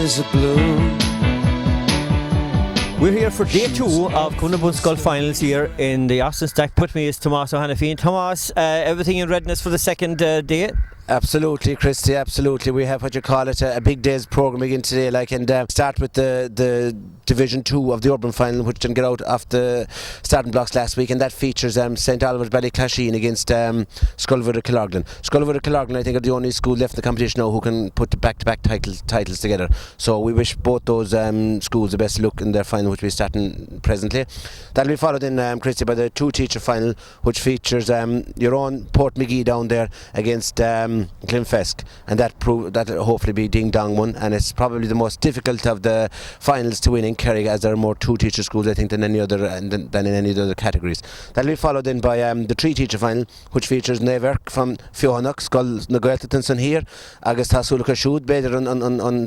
skies are blue. We're here for day 2 of Cunabun Skull finals here in the Austin Stack. Put me is Tomas O'Hanafine. Tomas, everything in readiness for the second day? Absolutely, Christy, absolutely. We have what you call it a big day's programme again today, and start with the Division 2 of the Urban Final, which didn't get out off the starting blocks last week, and that features St Oliver's Ballyclasheen against Scullvood Killorglin. Scullvood Killorglin, I think, are the only school left in the competition now who can put the back-to-back titles together. So we wish both those schools the best luck in their final, which will be starting presently. That'll be followed in, Christy, by the 2-teacher final, which features your own Portmagee down there against Glenfesk, and that'll hopefully be ding dong one, and it's probably the most difficult of the finals to win in Kerry, as there are more 2-teacher schools, I think, than in any other categories. That'll be followed in by the 3-teacher final, which features Neverk from Fiohannock, Skull Nagoetatinson here, August Hasulka Shud, Beder on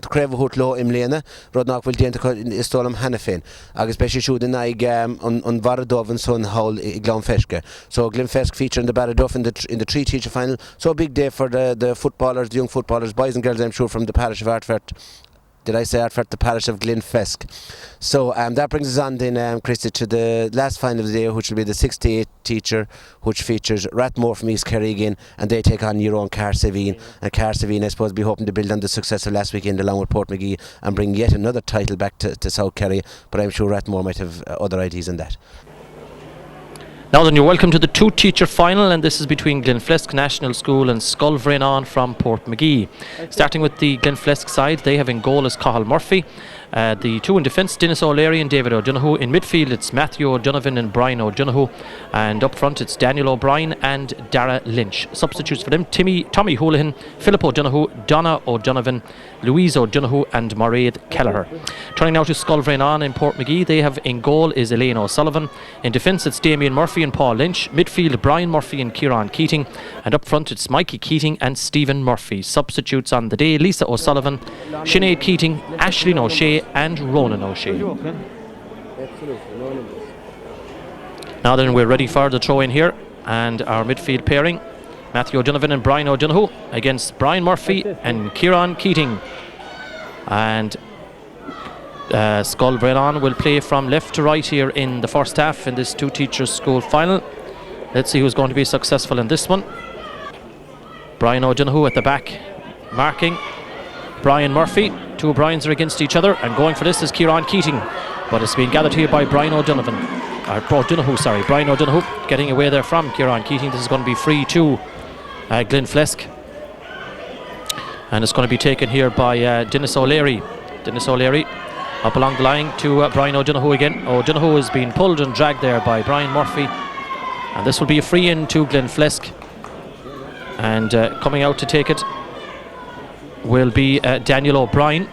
Crevahutlo Imlena, Rodnock will Dient Istolum Hanafin, August Beshi Shud in Ig on Varadov and Son Hall Glenfeske. So Glenfesk feature in the Baraduff in the 3-teacher final. So a big day for the footballers, the young footballers, boys and girls, I'm sure, from the parish of Ardfert. Did I say Ardfert? The parish of Glenfesk. So that brings us on then, Christy, to the last final of the day, which will be the 6-to-8 teacher, which features Rathmore from East Kerry again, and they take on your own Carsevine. And Carsevine, I suppose, will be hoping to build on the success of last weekend along with Portmagee and bring yet another title back to South Kerry, but I'm sure Rathmore might have other ideas in that. Now then, you're welcome to the 2-teacher final, and this is between Glenflesk National School and Scullvrenan from Portmagee. Starting with the Glenflesk side, they have in goal as Cathal Murphy. The two in defence, Dennis O'Leary and David O'Donoghue. In midfield, it's Matthew O'Donovan and Brian O'Donoghue. And up front, it's Daniel O'Brien and Dara Lynch. Substitutes for them, Tommy Houlihan, Philip O'Donoghue, Donna O'Donovan, Louise O'Donoghue and Mairead Kelleher. Turning now to Scullvrenan in Portmagee, they have in goal is Elaine O'Sullivan. In defence, it's Damien Murphy and Paul Lynch. Midfield, Brian Murphy and Kieran Keating. And up front, it's Mikey Keating and Stephen Murphy. Substitutes on the day, Lisa O'Sullivan, Sinead Keating, Aisling O'Shea and Ronan O'Shea. Now then, we're ready for the throw in here, and our midfield pairing, Matthew O'Donovan and Brian O'Donoghue against Brian Murphy and Kieran Keating. And Scullvrenan will play from left to right here in the first half in this 2-teachers school final. Let's see who's going to be successful in this one. Brian O'Donoghue at the back marking Brian Murphy. Two Brians are against each other, and going for this is Kieran Keating, but it's been gathered here by Brian O'Donoghue. Brian O'Donoghue getting away there from Kieran Keating. This is going to be free to Glenflesk, and it's going to be taken here by Dennis O'Leary. Dennis O'Leary up along the line to Brian O'Donoghue again. O'Donoghue has been pulled and dragged there by Brian Murphy, and this will be a free in to Glenflesk, and coming out to take it will be Daniel O'Brien.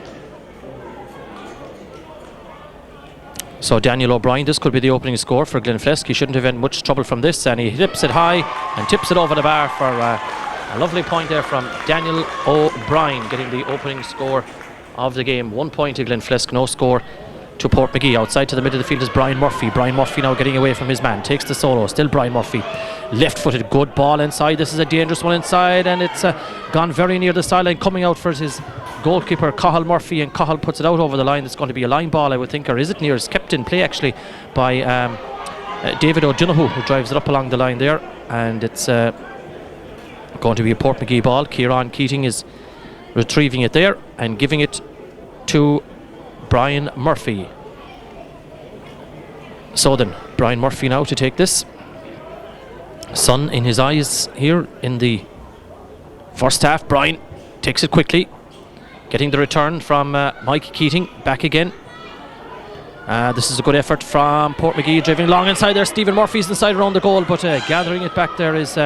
So Daniel O'Brien, this could be the opening score for Glenflesk. He shouldn't have had much trouble from this, and he tips it high and tips it over the bar for a lovely point there from Daniel O'Brien, getting the opening score of the game. 1 point to Glenflesk, no score to Portmagee. Outside to the middle of the field is Brian Murphy. Brian Murphy now getting away from his man, takes the solo, still Brian Murphy, left-footed, good ball inside. This is a dangerous one inside, and it's gone very near the sideline. Coming out for his goalkeeper Cathal Murphy, and Cathal puts it out over the line. It's going to be a line ball, I would think, or is it near? It's kept in play actually by David O'Donoghue, who drives it up along the line there, and it's going to be a Portmagee ball. Kieran Keating is retrieving it there and giving it to Brian Murphy. So then, Brian Murphy now to take this. Sun in his eyes here in the first half. Brian takes it quickly, getting the return from Mike Keating. Back again. This is a good effort from Portmagee, driving long inside there. Stephen Murphy's inside around the goal, but gathering it back there is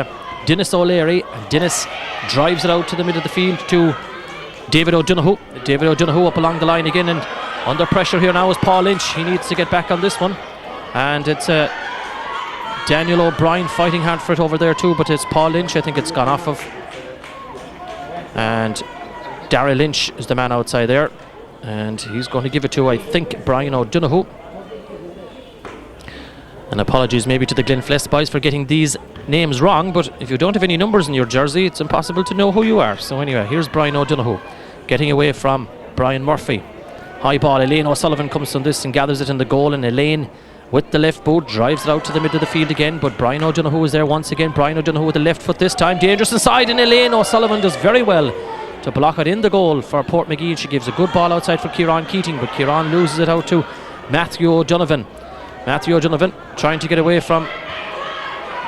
Dennis O'Leary, and Dennis drives it out to the middle of the field to David O'Donoghue. David O'Donoghue up along the line again, and under pressure here now is Paul Lynch. He needs to get back on this one, and it's Daniel O'Brien fighting hard for it over there too, but it's Paul Lynch I think it's gone off of, and Dara Lynch is the man outside there, and he's going to give it to, I think, Brian O'Donoghue. And apologies maybe to the Glenflesk boys for getting these names wrong, but if you don't have any numbers in your jersey, it's impossible to know who you are. So anyway, here's Brian O'Donoghue getting away from Brian Murphy. High ball, Elaine O'Sullivan comes from this and gathers it in the goal, and Elaine with the left boot drives it out to the middle of the field again, but Brian O'Donoghue is there once again. Brian O'Donoghue with the left foot this time, dangerous inside, and Elaine O'Sullivan does very well to block it in the goal for Portmagee. She gives a good ball outside for Kieran Keating, but Kieran loses it out to Matthew O'Donovan. Matthew O'Donovan trying to get away from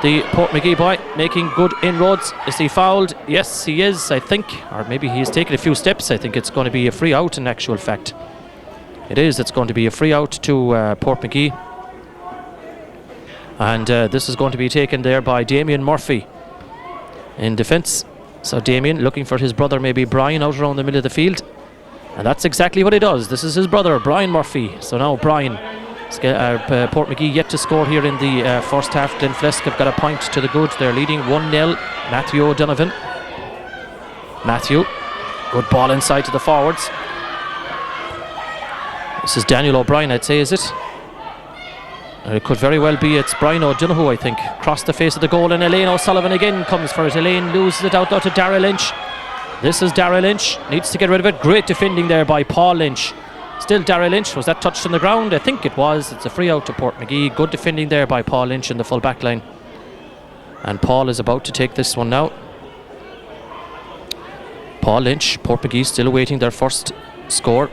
the Portmagee boy, making good inroads. Is he fouled? Yes, he is, I think, or maybe he's taken a few steps. I think it's going to be a free out in actual fact. It is, it's going to be a free out to Portmagee. And this is going to be taken there by Damien Murphy in defence. So Damien looking for his brother, maybe Brian, out around the middle of the field, and that's exactly what he does. This is his brother, Brian Murphy. So now Brian, Portmagee yet to score here in the first half. Glenflesk have got a point to the good. They're leading 1-0. Matthew O'Donovan. Matthew, good ball inside to the forwards. This is Daniel O'Brien, I'd say, is it? It could very well be. It's Brian O'Donoghue, I think. Across the face of the goal, and Elaine O'Sullivan again comes for it. Elaine loses it out to Dara Lynch. This is Dara Lynch. Needs to get rid of it. Great defending there by Paul Lynch. Still Dara Lynch. Was that touched on the ground? I think it was. It's a free out to Portmagee. Good defending there by Paul Lynch in the full back line. And Paul is about to take this one now. Paul Lynch. Portmagee still awaiting their first score.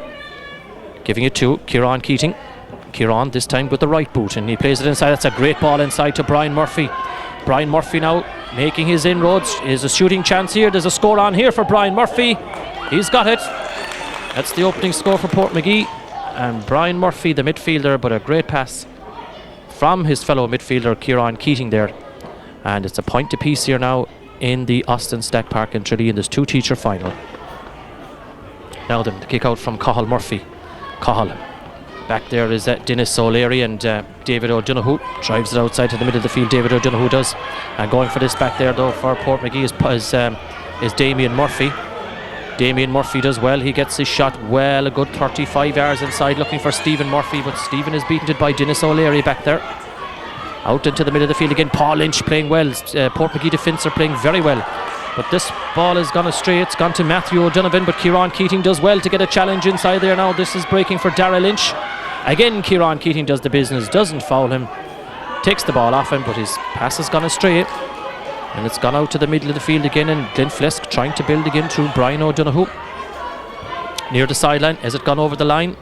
Giving it to Kieran Keating. Kieran this time with the right boot, and he plays it inside. That's a great ball inside to Brian Murphy. Brian Murphy now making his inroads. Is a shooting chance here. There's a score on here for Brian Murphy. He's got it. That's the opening score for Portmagee. And Brian Murphy, the midfielder, but a great pass from his fellow midfielder Kieran Keating there. And it's a point apiece here now in the Austin Stack Park in Tralee in this two-teacher final. Now then, the kick out from Cathal Murphy. Cathal. Back there is Dennis O'Leary, and David O'Donoghue drives it outside to the middle of the field. David O'Donoghue does. And going for this back there though for Portmagee is Damien Murphy. Damien Murphy does well. He gets his shot well, a good 35 yards inside, looking for Stephen Murphy, but Stephen is beaten by Dennis O'Leary back there. Out into the middle of the field again. Paul Lynch playing well. Portmagee defence are playing very well. But this ball has gone astray. It's gone to Matthew O'Donovan, but Kieran Keating does well to get a challenge inside there now. This is breaking for Dara Lynch. Again, Kieran Keating does the business, doesn't foul him, takes the ball off him, but his pass has gone astray. And it's gone out to the middle of the field again, and Glenflesk trying to build again through Brian O'Donoghue. Near the sideline. Has it gone over the line?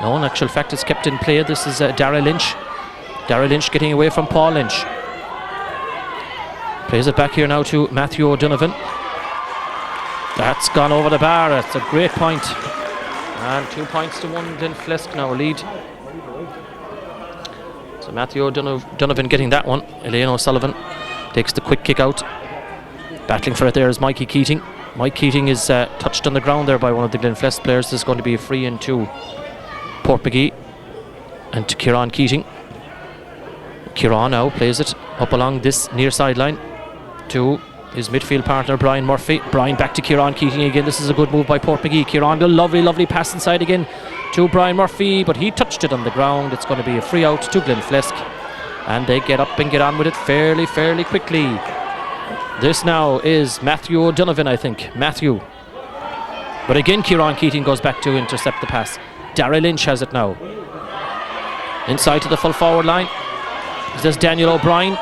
No, in actual fact it's kept in play. This is Dara Lynch. Dara Lynch getting away from Paul Lynch. Plays it back here now to Matthew O'Donovan. That's gone over the bar. That's a great point. And 2 points to 1. Glenflesk now lead. So Matthew O'Donovan getting that one. Elaine O'Sullivan takes the quick kick out. Battling for it there is Mikey Keating. Mike Keating is touched on the ground there by one of the Glenflesk players. This is going to be a free in to Portmagee and to Kieran Keating. Kieran now plays it up along this near sideline to his midfield partner Brian Murphy. Brian back to Kieran Keating again. This is a good move by Portmagee. Kieran, a lovely pass inside again to Brian Murphy, but he touched it on the ground. It's going to be a free out to Glenflesk, and they get up and get on with it fairly quickly. This now is Matthew O'Donovan, I think. Matthew. But again, Kieran Keating goes back to intercept the pass. Dara Lynch has it now. Inside to the full forward line. There's Daniel O'Brien.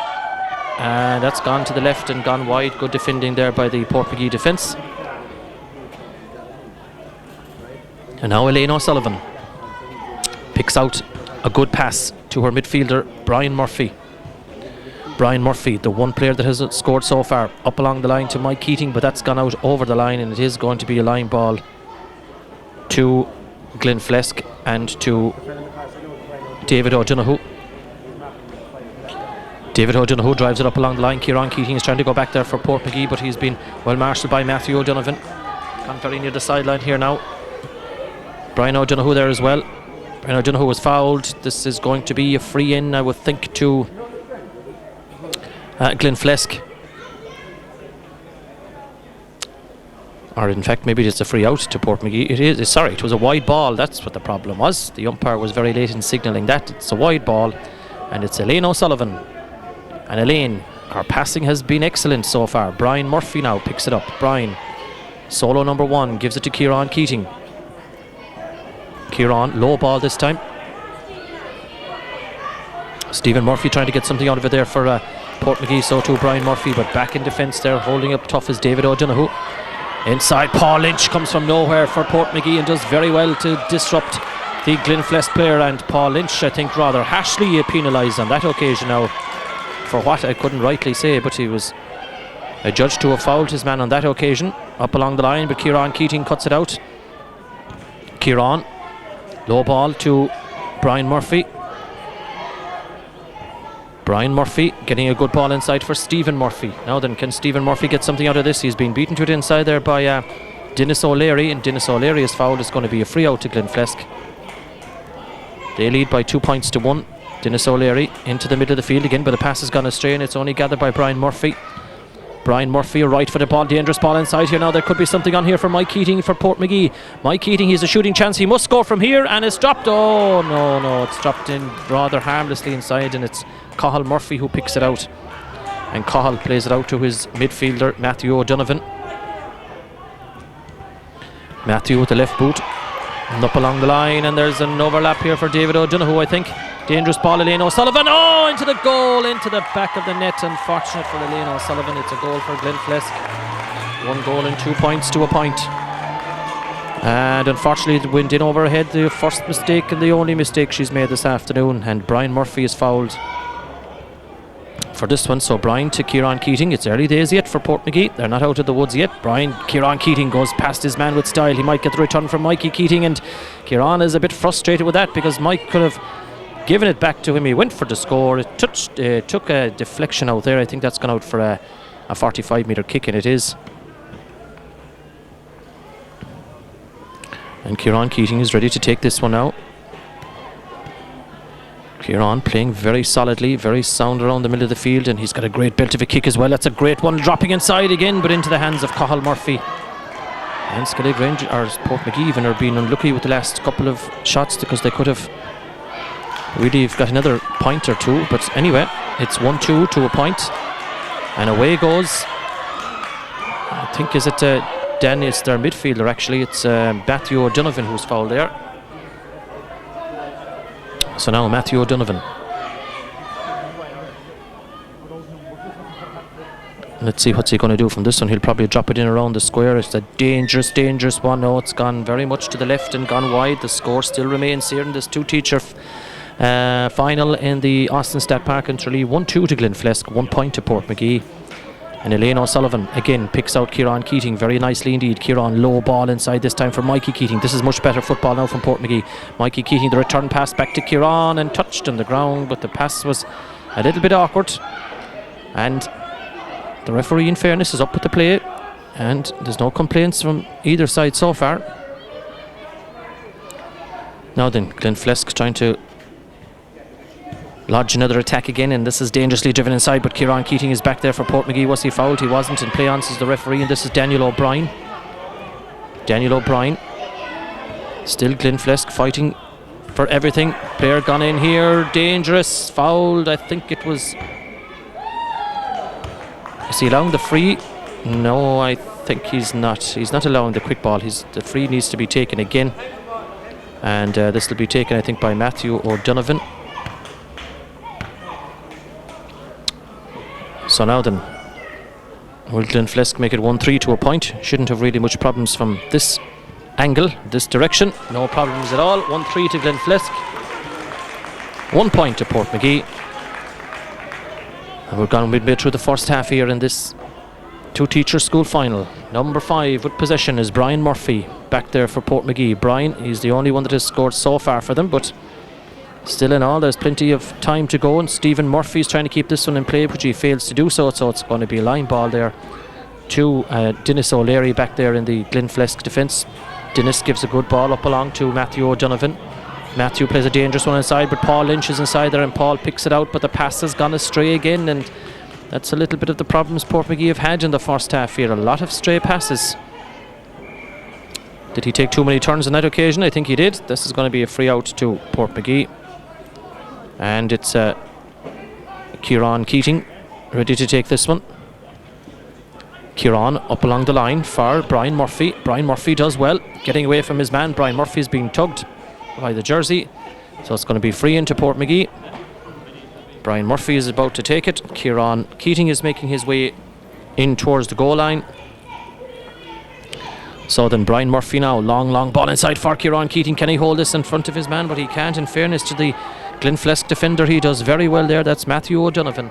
And that's gone to the left and gone wide. Good defending there by the Portmagee defence. And now Elaine O'Sullivan picks out a good pass to her midfielder Brian Murphy. Brian Murphy, the one player that has scored so far, up along the line to Mike Keating, but that's gone out over the line, and it is going to be a line ball to Glenflesk and to David O'Donoghue. David O'Donoghue drives it up along the line. Kieran Keating is trying to go back there for Portmagee, but he's been well marshalled by Matthew O'Donovan. Gone very near the sideline here now. Brian O'Donoghue there as well. Brian O'Donoghue was fouled. This is going to be a free in, I would think, to Glenflesk. Or in fact, maybe it's a free out to Portmagee. It was a wide ball. That's what the problem was. The umpire was very late in signalling that. It's a wide ball, and it's Elaine O'Sullivan. And Elaine, her passing has been excellent so far. Brian Murphy now picks it up. Brian, solo number 1, gives it to Kieran Keating. Kieran, low ball this time. Stephen Murphy trying to get something out of it there for Portmagee, so too Brian Murphy, but back in defence there, holding up tough is David O'Donoghue. Inside, Paul Lynch comes from nowhere for Portmagee and does very well to disrupt the Glenflesk player, and Paul Lynch, I think, rather harshly penalised on that occasion now, for what I couldn't rightly say, but he was adjudged to have fouled his man on that occasion, up along the line, but Kieran Keating cuts it out. Kieran, low ball to Brian Murphy. Brian Murphy getting a good ball inside for Stephen Murphy. Now then, can Stephen Murphy get something out of this? He's been beaten to it inside there by Dennis O'Leary, and Dennis O'Leary is fouled. It's going to be a free out to Glenflesk. They lead by 2 points to 1. Dennis O'Leary into the middle of the field again, but the pass has gone astray and it's only gathered by Brian Murphy. Brian Murphy, a right footed ball, dangerous ball inside here now. There could be something on here for Mike Keating for Portmagee. Mike Keating, he's a shooting chance. He must score from here, and it's dropped. Oh no, it's dropped in rather harmlessly inside, and it's Cathal Murphy who picks it out. And Cathal plays it out to his midfielder, Matthew O'Donovan. Matthew with the left boot. And up along the line, and there's an overlap here for David O'Donoghue, I think. Dangerous ball, Elaine O'Sullivan. Oh, into the goal, into the back of the net. Unfortunate for Elaine O'Sullivan. It's a goal for Glenflesk. 1 goal and 2 points to a point. And unfortunately, it went in over her head. The first mistake and the only mistake she's made this afternoon. And Brian Murphy is fouled for this one. So Brian to Kieran Keating. It's early days yet for Portmagee. They're not out of the woods yet. Kieran Keating goes past his man with style. He might get the return from Mikey Keating, and Kieran is a bit frustrated with that because Mike could have given it back to him. He went for the score. It took a deflection out there. I think that's gone out for a 45-metre kick, and it is. And Kieran Keating is ready to take this one now. Kieran playing very solidly, very sound around the middle of the field, and he's got a great belt of a kick as well. That's a great one, dropping inside again, but into the hands of Cathal Murphy. And Skellig Rangers, or Portmagee even, are being unlucky with the last couple of shots because they could have really got another point or two. But anyway, it's 1-2 to a point, and away goes. I think is it Danny? It's their midfielder actually. It's Matthew O'Donovan who's fouled there. So now Matthew O'Donovan. Let's see what's he going to do from this one. He'll probably drop it in around the square. It's a dangerous one. No, it's gone very much to the left and gone wide. The score still remains here in this two-teacher final in the Austin Stat Park in Tralee. 1-2 to Glenflesk, 1 point to Portmagee. And Elaine O'Sullivan again picks out Kieran Keating very nicely indeed. Kieran, low ball inside this time for Mikey Keating. This is much better football now from Portmagee. Mikey Keating, the return pass back to Kieran and touched on the ground, but the pass was a little bit awkward. And the referee, in fairness, is up with the play, and there's no complaints from either side so far. Now then, Glenflesk trying to lodge another attack again, and this is dangerously driven inside, but Kieran Keating is back there for Portmagee. Was he fouled? He wasn't, and play on says the referee, and this is Daniel O'Brien. Daniel O'Brien. Still Glenflesk fighting for everything. Player gone in here, dangerous, fouled. I think it was... Is he allowing the free? No, I think he's not. He's not allowing the quick ball. The free needs to be taken again, and this will be taken, I think, by Matthew O'Donovan. So now then, will Glenflesk make it 1-3 to a point? Shouldn't have really much problems from this angle, this direction. No problems at all. 1-3 to Glenflesk. 1 point to Portmagee. And we're gone midway through the first half here in this two-teacher school final. Number 5 with possession is Brian Murphy, back there for Portmagee. Brian, he's the only one that has scored so far for them, but still in all, there's plenty of time to go, and Stephen Murphy is trying to keep this one in play, but he fails to do so, so it's going to be a line ball there to Dennis O'Leary back there in the Glenflesk defence. Dennis gives a good ball up along to Matthew O'Donovan. Matthew plays a dangerous one inside, but Paul Lynch is inside there, and Paul picks it out, but the pass has gone astray again, and that's a little bit of the problems Portmagee have had in the first half here. A lot of stray passes. Did he take too many turns on that occasion? I think he did. This is going to be a free out to Portmagee. And it's Kieran Keating ready to take this one. Kieran up along the line for Brian Murphy. Brian Murphy does well, getting away from his man. Brian Murphy is being tugged. by the jersey. So it's going to be free into Portmagee. Brian Murphy is about to take it. Kieran Keating is making his way in towards the goal line. So then Brian Murphy now, long ball inside for Kieran Keating. Can he hold this in front of his man? But he can't. In fairness to the Glenflesk defender, he does very well there. That's Matthew O'Donovan.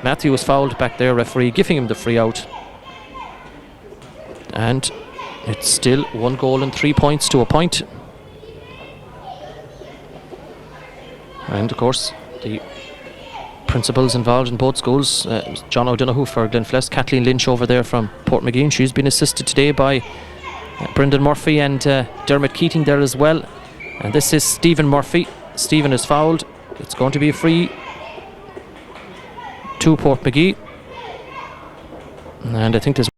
Matthew was fouled back there, referee giving him the free out. And it's still 1 goal and 3 points to a point. And of course the principals involved in both schools, John O'Donoghue for Glenflesk, Kathleen Lynch over there from Portmagee. She's been assisted today by Brendan Murphy and Dermot Keating there as well. And this is Stephen Murphy. Stephen is fouled. It's going to be a free to Portmagee. And I think there's